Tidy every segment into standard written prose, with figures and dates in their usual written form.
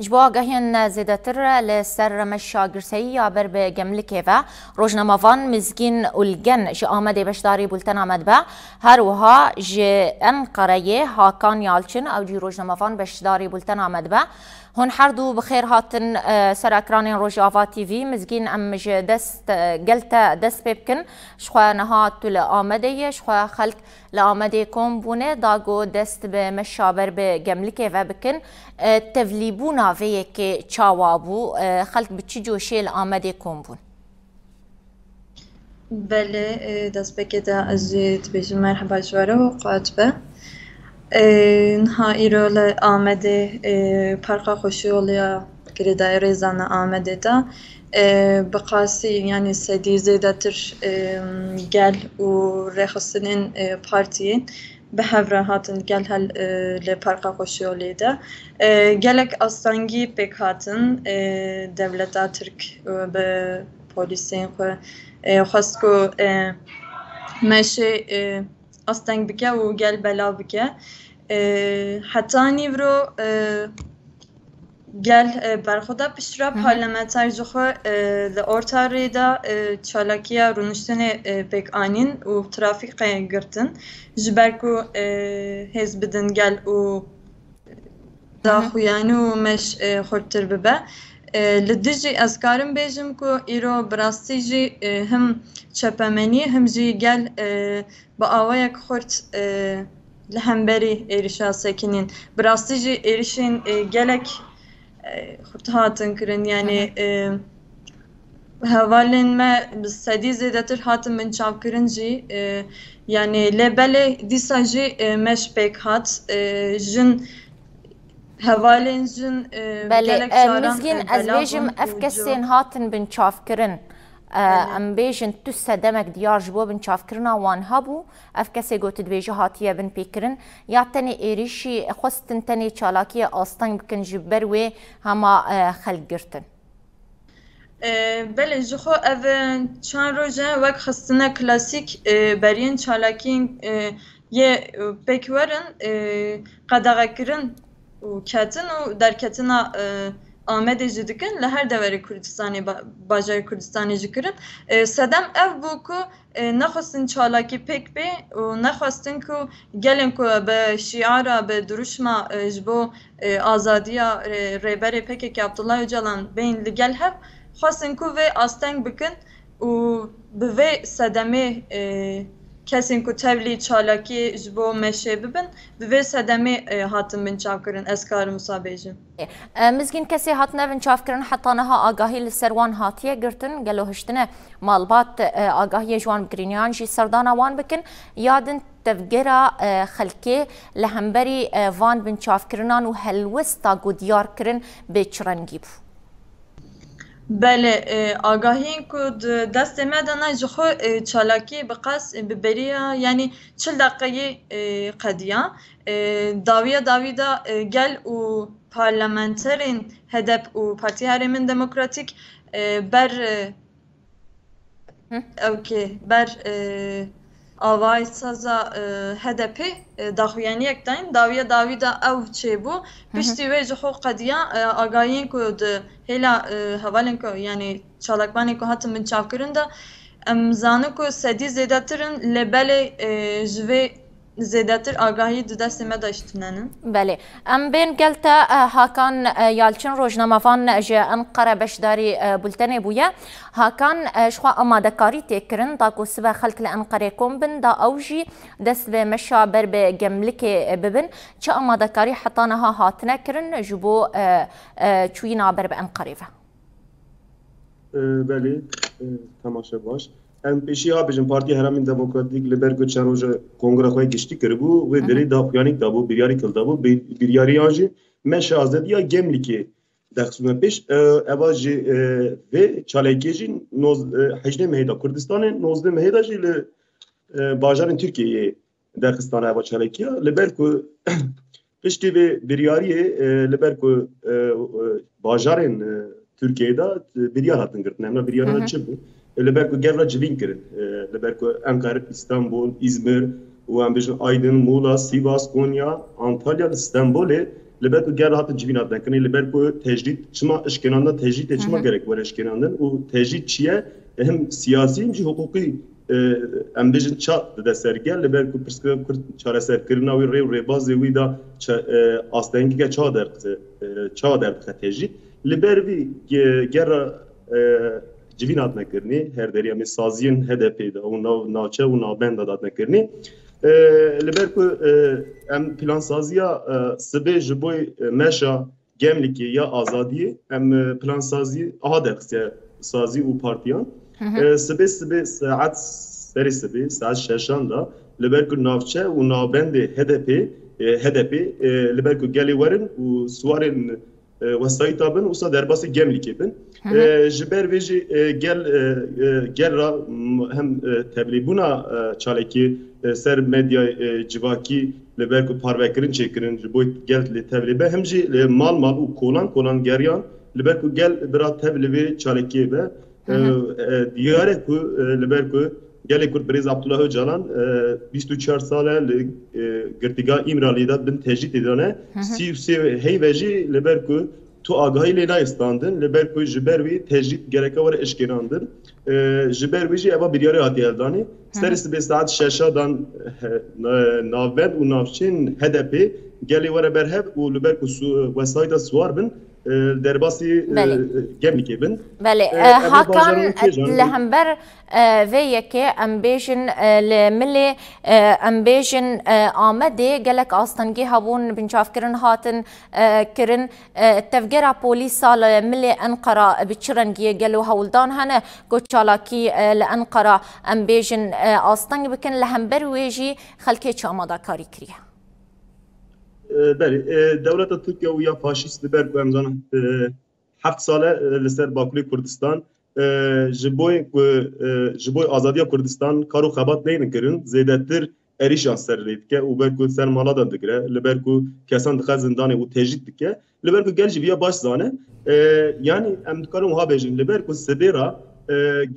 جبوا گهین زیادتر لسر مشاگرسی یا بر به جملکی و روزنامه‌وان مزگین اولگن ج آمده بشداری بولتن آمد به هر وها ج انقره هاکان یالچن او جی روزنامه‌وان بشداری بولتن آمد به هون حردو بخیر هاتن سر اکران روزآوا تیوی مزگین ام ج دست گلتا دست بکن شخوا نهات ل آمده شخوا خلق لآمده کم بونه داغو دست به مشابر به جملکی و بکن تفلیبونا وی که چاوابو خلق بچی جوشی لآمده کم بون. بله دست بکده از تبیجم مرحبا جواره و قاطبه نها ایرول آمده پرقا خوشیولیا گریدای ریزان آمده دا بقاسی یعنی سدی زیادتر گل و رخصتن پارتیین به هفره هاتن گل هل لپرقا خوشیولی دا گلک آستانگی پک هاتن دولتا ترک به پولیسین خواست که مشه آستانگ بکه و گل بلا بکه حتی نیورو گل برخودا پیشرا پارلمانتر جخو لورتاری دا چالاکیا رونشتن پک آنین و ترافیق گرتن جبرکو حزب دن گل و داخویانو مش خورتر ببه لدیجی از کارم بیجم که ایرو براستی جی هم چپمنی هم جی گل با آوای خورت لهمبری ایرشا سکنین براستی جی ایرشین گلک خورت هاتن کرن یعنی هوالین ما سدی زیادتر هاتن من چاو کرن جی یعنی لبله دیسا جی مش پک هات جن هوالین جن بله مزگین از بیجم افکسین هاتن بن چاف کرن ام بیجن تو سدمک دیار جبو بن چاف کرنا وان هبو افکسی گوت بیجه هاتیه بن پیکرن یا تنی ایریشی خواستن تنی چالاکی آستان بکن جبر و هما خلق گرتن بله جخو اون چند روزه وقت خستنه کلاسیک برین چالاکین یه پکورن قداغه کرن و کتن و در کتنا آمده جدیکن لهر دوره کردستانی باجر کردستانی جکرن سدم اف بو کو نخواستن چالاکی پک بی و نخواستن کو گلن کو به شیعارا به دروشما جبو آزادیا ریبر پک که عبدالله جلان بین لگل هف خواستن کو و آستنگ بکن و به سدمه کسین کو تبلی چالاکی جبو مشه ببن به سدمه هاتن من چاف کرن اسکار مصابیجن مزگین کسی هاتنه من چاف کرن حتی نها آگاهی لسروان هاتیه گرتن گلو هشتنه مالبات آگاهی جوان بگرینیان جی سردان وان بکن یادن تفجرا خلکی لهمبری وان بن چاف کرنان و هلوستا گودیار کرن به چرنگی بو بله آگاهی کود دست مدن جخو چالاکی بقاس ببریا یعنی 40 دقیقه قدیا داویدا گل و پارلمانترین هدف و پارتی هرمن دموکراتیک بر اوکی بر آوای سازا هدفی داخویانی اکتاین داویدا او چه بو پشتی وی جخو قدیا آگاهی کود هلا حوالن کو یعنی چالاکبانی کو هاتم من چاف کرنده ام زانو کو سدی زیادترن لبله جوی زیادتر آگاهی دست ما داشتنن بله ام بین گلتا هاکان یالچن روزنامه‌وان جه انقره بشداری بولتنی بویا هاکان شخوا آماده کاری تکرن دا کو سبا خلق لانقره کم بن دا اوجی دست به مشابر به جملک ببن چه آماده کاری حتی نها هاتنه کرن جبو چوی نابر به انقره بله تماشا باش ام پیشی ها بجن پارتی هرمین دموکراتیک لبرگو چند روز کنگره خواهی گشتی کربو و دری داخویانیک دابو بیریاری کل دابو بیریاری آنجی مش آزادی ها گملی که دخصونه پیش اواجی و چالیکی جی حجنه مهیدا کردستان 19 مهیدا جی باجارن ترکیه دخستان اوا چالیکی ها لبرگو پشتی و بیریاری لبرگو باجارن ترکیه دا بیریار هاتن گرتن امنا بیریار ها چه بود لبرکو گرلا جوین کرد لبرکو انقره استانبول İzmir و هم بجن آیدن مولا سیواس کونیا انطالیا استانبول لبر کو گر هات جوینات نکنی لبر کو تجدید چما اشکناندا تجدید چما gerek var اشکناندن و تجدید چیه hem siyasi hem hukuki em bejin ça de sergel li ber ku pirsgirêv Kurd çareserkirina wî rêw rêbazê wî da astengîke ça derdixwe tejî li ber vî gera civîn hat nekirinî her derî em ê saziyên HDP'de û navçe û navbenda dat nekirinî li ber ku em plansaziya sibê ji bo meşa Gemlikê ya azadiyê em plansazî aha derxistiye sazî û partiyan سبی ساعت سری سبی ساعت ششان دا لبرکو نافچه و نابند HDP لبرکو گلی ورن و سوارن وسایی تابن و سا درباسی گملی کبن جبر ویجی گل را هم تبلیبونا چالکی سر مدیا جواکی لبرکو پاروکرین چکرین جبوی گل تبلیبه هم جی مال و کولان گریان لبرکو گل برا تبلیبی چالکی به دیاره کو لبر کو گلی کرد بریز عبدالله Öcalan 24 sale girtiga İmralı'da bin tecrit edene si heyveci leber ku tu agahi le naistandın leber ku jibervi tecrit gereka var eşkenandın jibervi eva bir yere hadi eldani serisi be saat şaşadan navbed u navçin HDP geli var berheb u leber ku vesayda suar bin درباسی گملیکی بن. بله هاکان لهمبر ویکی امبیشن لملی امبیشن آمده گلک آستانگی هبون بنشاف کرن هاتن کرن تفجر پلیس سال ملی انقره بچرنگی گلو هولدان هنه گوچالاکی لانقره امبیشن آستانگی بکن لهمبر ویجی خلکی چه آماده کاری کریه. بله دولت ترکیه و یا فاشیست بر امزان 7 ساله لسر باکولی کردستان جبوی آزادی کردستان کارو خبات نینکرین زیادتر اریشان سر رید که و برکو سر مالا داد دکره لبرکو کسان دخل زندانی و تجدید دکه لبرکو گل جویا باش زانه yani em dikarim ha bejin لبرکو سبیرا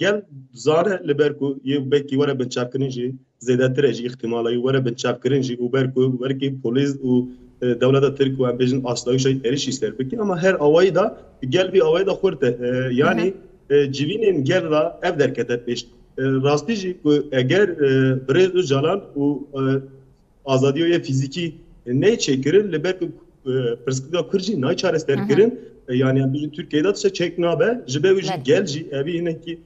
gel zane لبرکو یه بکی وره بنچاکرین جی زیادتر اجی احتمالی وره بنچاکرین جی و برکو ورکی پلیس و devlete Türk ve bizim aslayış eriş ister peki ama her avayı da gel bir avayı da kurte yani civinin gel la ev derket etmiş rastici eğer Brez Öcalan o azadiye fiziki ne çekirin lebek perspektif kırcı ne çare isterkirin yani bizim Türkiye'de de çekna be jibevici gelci evi yine ki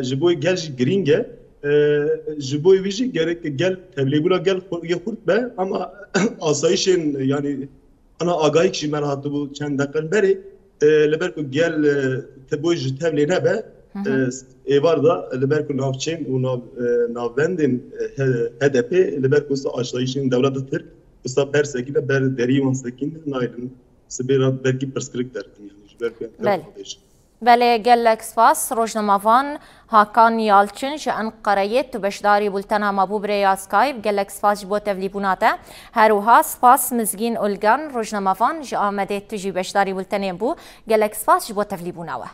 jiboy gelci gringe jiboy vici gerek gel tebliğuna gel yakurt be ama asayişin yani ana agayik şi merhatı bu çend dakika beri leberku gel teboy tebliğine be evar da leberku navçin u navbendin HDP leberku asayişin devleti Türk usta persekine ber derivan sekine naydın sibira belki perskrik derdim yani leberku بله گلک سپاس روزنامه‌وان هاکان یالچن ج انقره تو بشداری بولتنا مبوبر یا اسکایپ گلک سپاس بو تبلیغوناته هروها سپاس مزگین اولگان روزنامه‌وان ج آمده تو جی بشداری بولتنی بو گلک سپاس بو تبلیغوناوه